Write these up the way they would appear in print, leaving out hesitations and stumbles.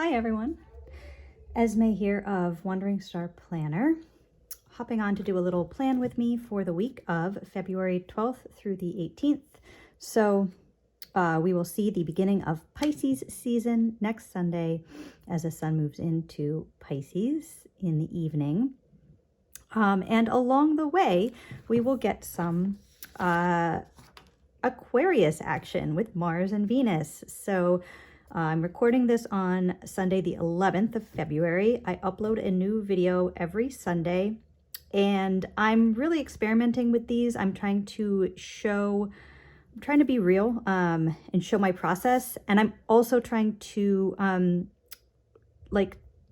Hi everyone, Esme here of Wandering Star Planner, hopping on to do a little plan with me for the week of February 12th through the 18th. So we will see the beginning of Pisces season next Sunday as the sun moves into Pisces in the evening. And along the way, we will get some Aquarius action with Mars and Venus. So I'm recording this on Sunday, the 11th of February. I upload a new video every Sunday, and I'm really experimenting with these. I'm trying to be real and show my process. And I'm also trying to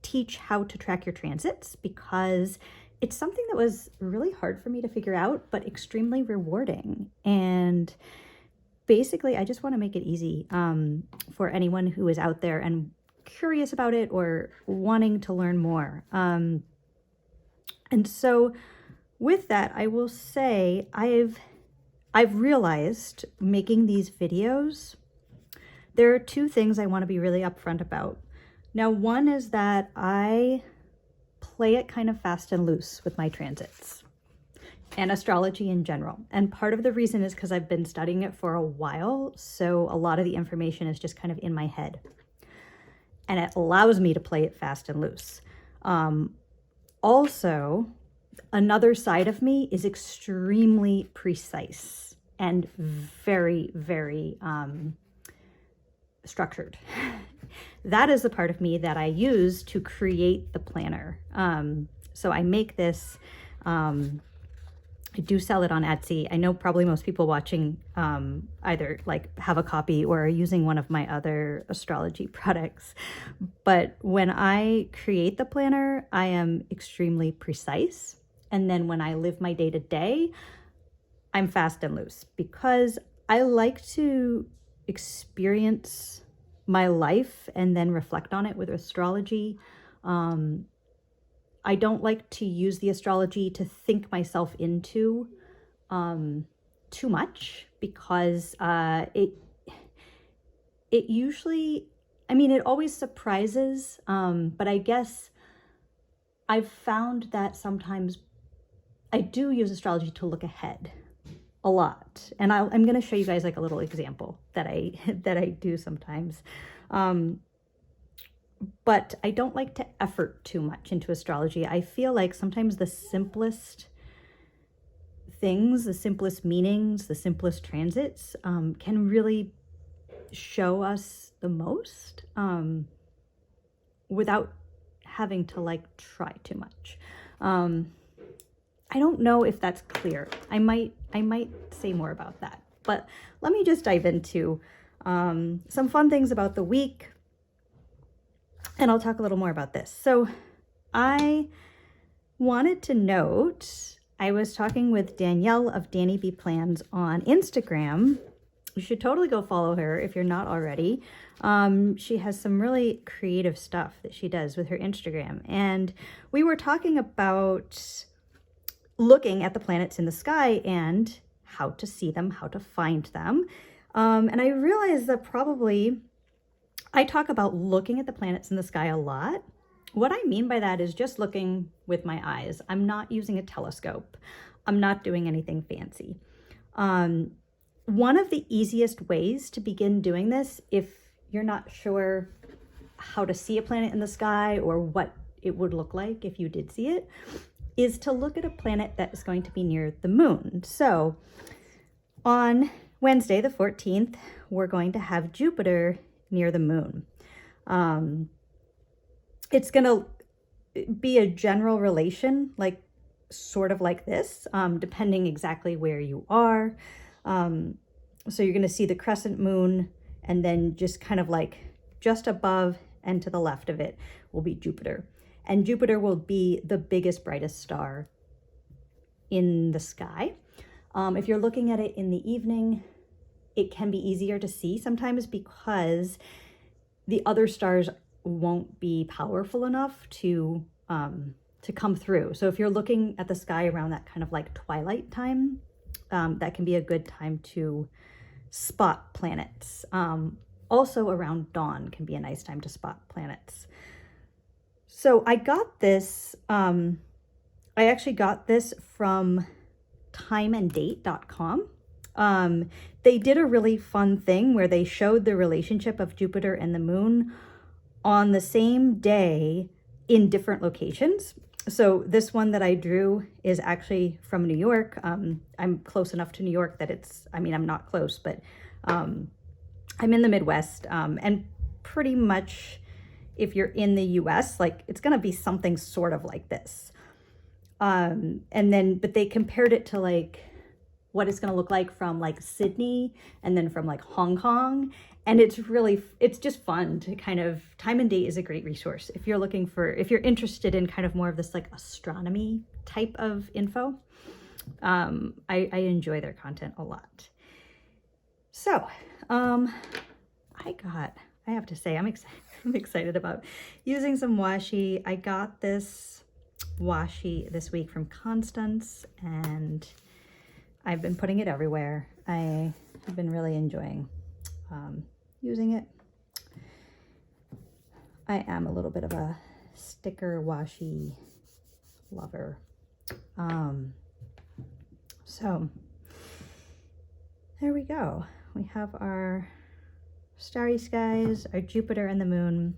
teach how to track your transits, because it's something that was really hard for me to figure out, but extremely rewarding. And basically, I just want to make it easy for anyone who is out there and curious about it or wanting to learn more. And so with that, I will say I've realized making these videos, there are two things I want to be really upfront about. Now, one is that I play it kind of fast and loose with my transits and astrology in general. And part of the reason is because I've been studying it for a while, so a lot of the information is just kind of in my head. And it allows me to play it fast and loose. Also, another side of me is extremely precise and very, very structured. That is the part of me that I use to create the planner. So I make this, I do sell it on Etsy. I know probably most people watching either have a copy or are using one of my other astrology products. But when I create the planner, I am extremely precise. And then when I live my day to day, I'm fast and loose, because I like to experience my life and then reflect on it with astrology. I don't like to use the astrology to think myself into too much, because it usually, it always surprises, but I guess I've found that sometimes I do use astrology to look ahead a lot. And I'm going to show you guys a little example that I do sometimes. But I don't like to effort too much into astrology. I feel like sometimes the simplest things, the simplest meanings, the simplest transits can really show us the most without having to try too much. I don't know if that's clear. I might say more about that, but let me just dive into some fun things about the week. And I'll talk a little more about this. So I wanted to note, I was talking with Danielle of Danny B Plans on Instagram. You should totally go follow her if you're not already. She has some really creative stuff that she does with her Instagram. And we were talking about looking at the planets in the sky and how to see them, how to find them. And I realized that probably I talk about looking at the planets in the sky a lot. What I mean by that is just looking with my eyes. I'm not using a telescope. I'm not doing anything fancy. One of the easiest ways to begin doing this, if you're not sure how to see a planet in the sky or what it would look like if you did see it, is to look at a planet that is going to be near the moon. So on Wednesday, the 14th, we're going to have Jupiter near the moon. It's going to be a general relation, sort of like this, depending exactly where you are. So you're going to see the crescent moon, and then just kind of just above and to the left of it will be Jupiter. And Jupiter will be the biggest, brightest star in the sky. If you're looking at it in the evening, it can be easier to see sometimes because the other stars won't be powerful enough to come through. So if you're looking at the sky around that kind of twilight time, that can be a good time to spot planets. also around dawn can be a nice time to spot planets. So I got this, I actually got this from timeanddate.com. They did a really fun thing where they showed the relationship of Jupiter and the moon on the same day in different locations. So this one that I drew is actually from New York. I'm close enough to New York that I'm not close, but I'm in the Midwest, and pretty much if you're in the US, like it's gonna be something sort of like this. But they compared it to like what it's going to look like from like Sydney and then from like Hong Kong. And it's just fun to kind of, Time and Date is a great resource. If you're interested in kind of more of this like astronomy type of info, I enjoy their content a lot. So, I have to say, I'm excited about using some washi. I got this washi this week from Constance, and I've been putting it everywhere. I have been really enjoying using it. I am a little bit of a sticker washi lover. So there we go. We have our starry skies, our Jupiter and the moon.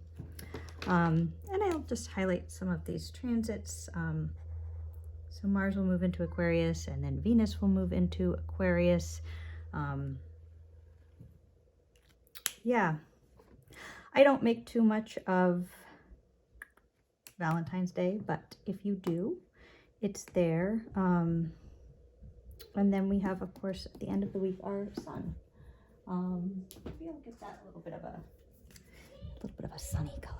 And I'll just highlight some of these transits. So Mars will move into Aquarius, and then Venus will move into Aquarius. Yeah, I don't make too much of Valentine's Day, but if you do, it's there. And then we have, of course, at the end of the week, our sun. Maybe I'll get that a little bit of a sunny color.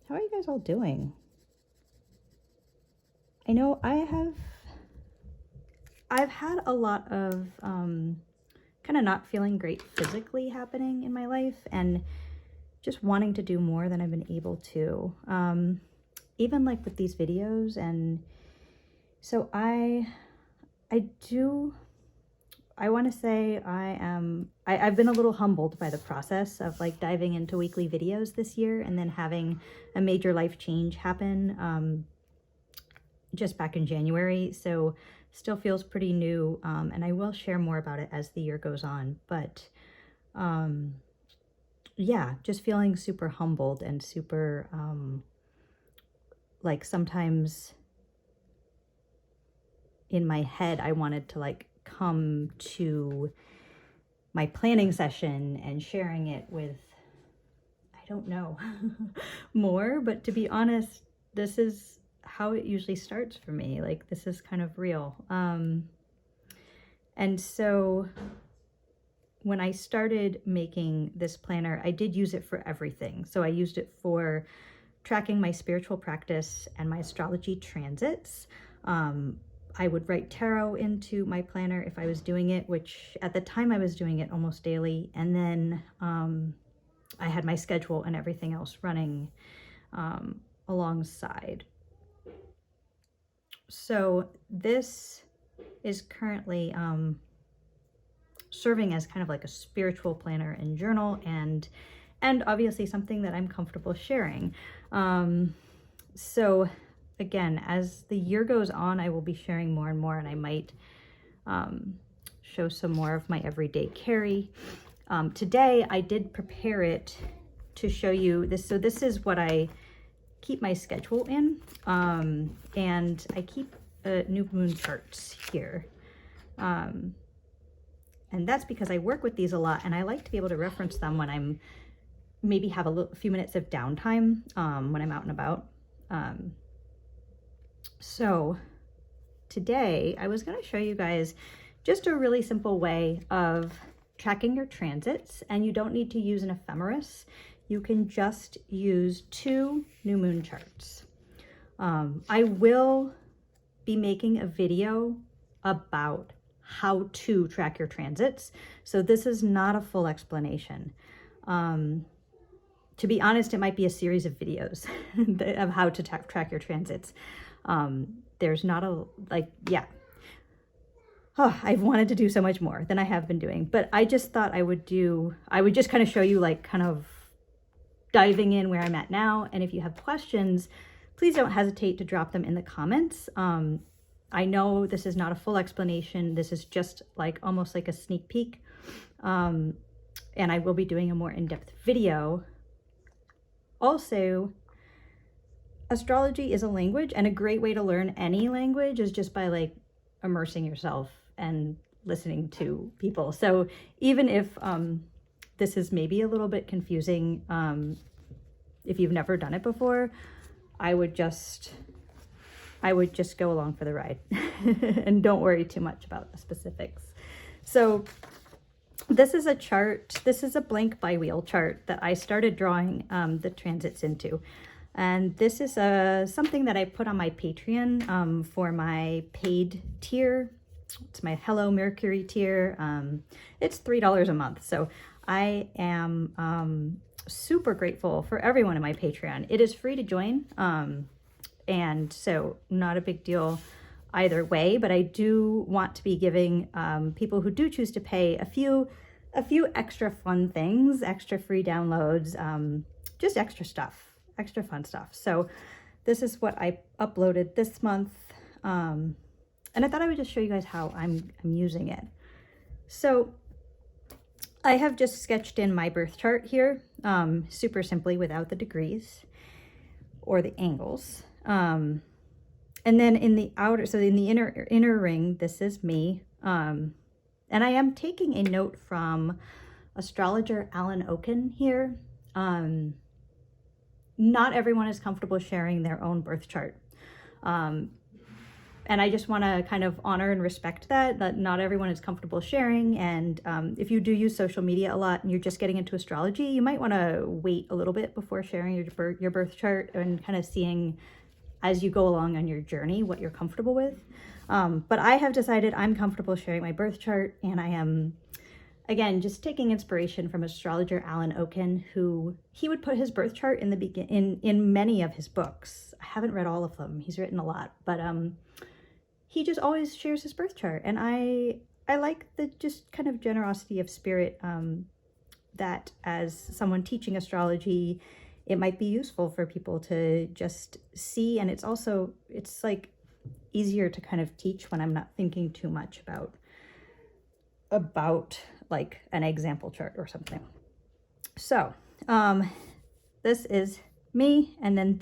How are you guys all doing? I know I've had a lot of kind of not feeling great physically happening in my life, and just wanting to do more than I've been able to, even like with these videos. And so I want to say I've been a little humbled by the process of like diving into weekly videos this year, and then having a major life change happen just back in January. So still feels pretty new, and I will share more about it as the year goes on. But yeah, just feeling super humbled and super like sometimes in my head I wanted to like come to my planning session and sharing it with, I don't know, more. But to be honest, this is how it usually starts for me. Like, this is kind of real. And so when I started making this planner, I did use it for everything. So I used it for tracking my spiritual practice and my astrology transits. I would write tarot into my planner if I was doing it, which at the time I was doing it almost daily. And then I had my schedule and everything else running alongside. So this is currently serving as kind of like a spiritual planner and journal, and obviously something that I'm comfortable sharing. So again, as the year goes on, I will be sharing more and more, and I might show some more of my everyday carry. Today, I did prepare it to show you this. So this is what I keep my schedule in, and I keep new moon charts here. And that's because I work with these a lot, and I like to be able to reference them when I'm maybe have a few minutes of downtime when I'm out and about. So today I was going to show you guys just a really simple way of tracking your transits, and you don't need to use an ephemeris. You can just use 2 new moon charts. I will be making a video about how to track your transits, so this is not a full explanation. To be honest, it might be a series of videos of how to track your transits. There's not a, like, yeah. I've wanted to do so much more than I have been doing, but I just thought I would just kind of show you like kind of diving in where I'm at now. And if you have questions, please don't hesitate to drop them in the comments. I know this is not a full explanation. This is just like almost like a sneak peek. And I will be doing a more in-depth video. Also, astrology is a language, and a great way to learn any language is just by like immersing yourself and listening to people. So even if this is maybe a little bit confusing, if you've never done it before, I would just go along for the ride and don't worry too much about the specifics. So this is a chart. This is a blank bi-wheel chart that I started drawing the transits into. And this is something that I put on my Patreon for my paid tier. It's my Hello Mercury tier. It's $3 a month. So I am super grateful for everyone in my Patreon. It is free to join. And so not a big deal either way, but I do want to be giving people who do choose to pay a few extra fun things, extra free downloads, just extra stuff, extra fun stuff. So this is what I uploaded this month. And I thought I would just show you guys how I'm using it. So I have just sketched in my birth chart here, super simply without the degrees or the angles. And then in the outer, so in the inner ring, this is me. And I am taking a note from astrologer Alan Oken here. Not everyone is comfortable sharing their own birth chart. And I just want to kind of honor and respect that not everyone is comfortable sharing. And if you do use social media a lot and you're just getting into astrology, you might want to wait a little bit before sharing your birth chart and kind of seeing as you go along on your journey what you're comfortable with. But I have decided I'm comfortable sharing my birth chart, and I am, again, just taking inspiration from astrologer Alan Oken, who he would put his birth chart in the in many of his books. I haven't read all of them. He's written a lot, but he just always shares his birth chart, and I like the just kind of generosity of spirit that as someone teaching astrology, it might be useful for people to just see. And it's like easier to kind of teach when I'm not thinking too much about like an example chart or something. So this is me, and then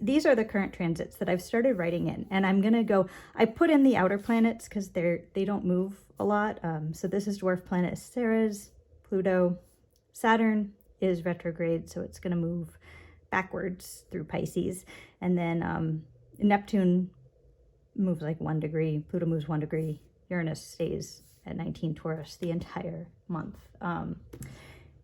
these are the current transits that I've started writing in, and I'm gonna go, I put in the outer planets because they don't move a lot. So this is dwarf planet Ceres, Pluto, Saturn is retrograde, so it's gonna move backwards through Pisces, and then Neptune moves like 1 degree, Pluto moves 1 degree, Uranus stays at 19 Taurus the entire month.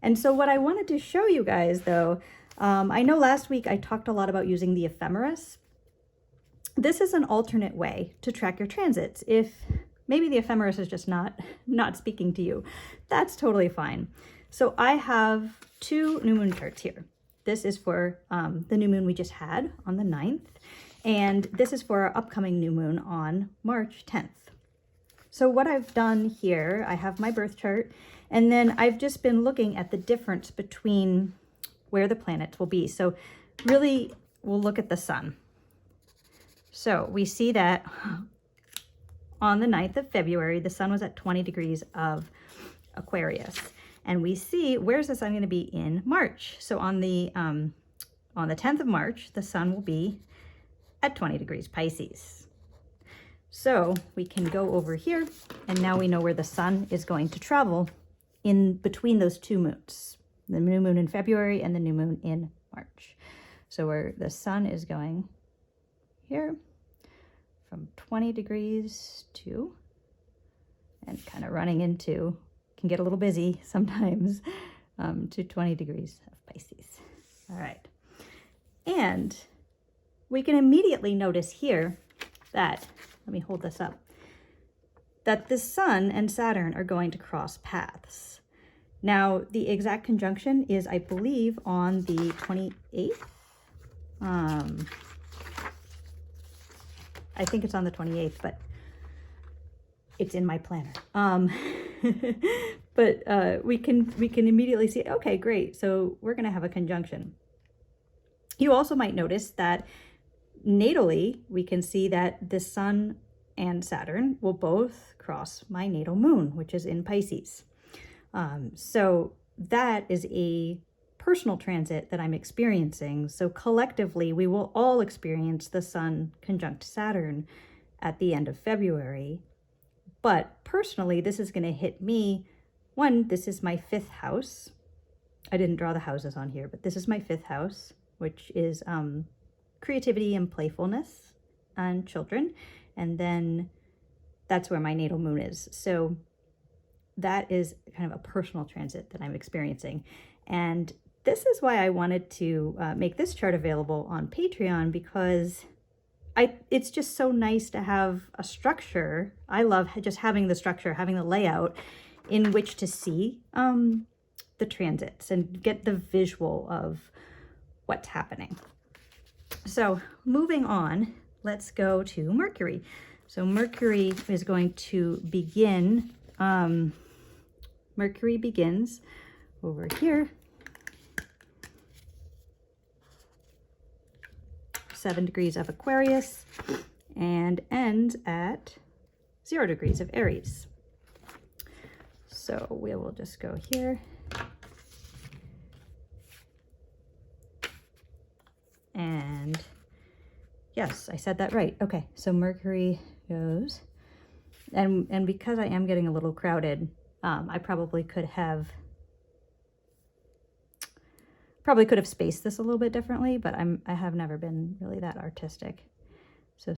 And so what I wanted to show you guys though, I know last week I talked a lot about using the ephemeris. This is an alternate way to track your transits. If maybe the ephemeris is just not speaking to you, that's totally fine. So I have 2 new moon charts here. This is for the new moon we just had on the 9th, and this is for our upcoming new moon on March 10th. So what I've done here, I have my birth chart, and then I've just been looking at the difference between where the planets will be. So really, we'll look at the sun. So we see that on the 9th of February, the sun was at 20 degrees of Aquarius. And we see, where's the sun going to be in March? So on the 10th of March, the sun will be at 20 degrees Pisces. So we can go over here, and now we know where the sun is going to travel in between those 2 moons, the new moon in February and the new moon in March. So where the sun is going here from 20 degrees to, and kind of running into, can get a little busy sometimes, to 20 degrees of Pisces. All right. And we can immediately notice here that, let me hold this up, that the sun and Saturn are going to cross paths. Now, the exact conjunction is, I believe, on the 28th. I think it's on the 28th, but it's in my planner. But we can immediately see, okay, great. So we're going to have a conjunction. You also might notice that natally, we can see that the Sun and Saturn will both cross my natal moon, which is in Pisces. So that is a personal transit that I'm experiencing. So collectively, we will all experience the Sun conjunct Saturn at the end of February. But personally, this is going to hit me. One, this is my 5th house. I didn't draw the houses on here, but this is my 5th house, which is creativity and playfulness and children. And then that's where my natal moon is. So that is kind of a personal transit that I'm experiencing. And this is why I wanted to make this chart available on Patreon, because it's just so nice to have a structure. I love just having the structure, having the layout in which to see the transits and get the visual of what's happening. So moving on, let's go to Mercury. So Mercury is going to begin, Mercury begins over here, 7 degrees of Aquarius, and ends at 0 degrees of Aries. So we will just go here. And yes, I said that right. Okay, so Mercury goes, and because I am getting a little crowded, I probably could have spaced this a little bit differently, but I have never been really that artistic.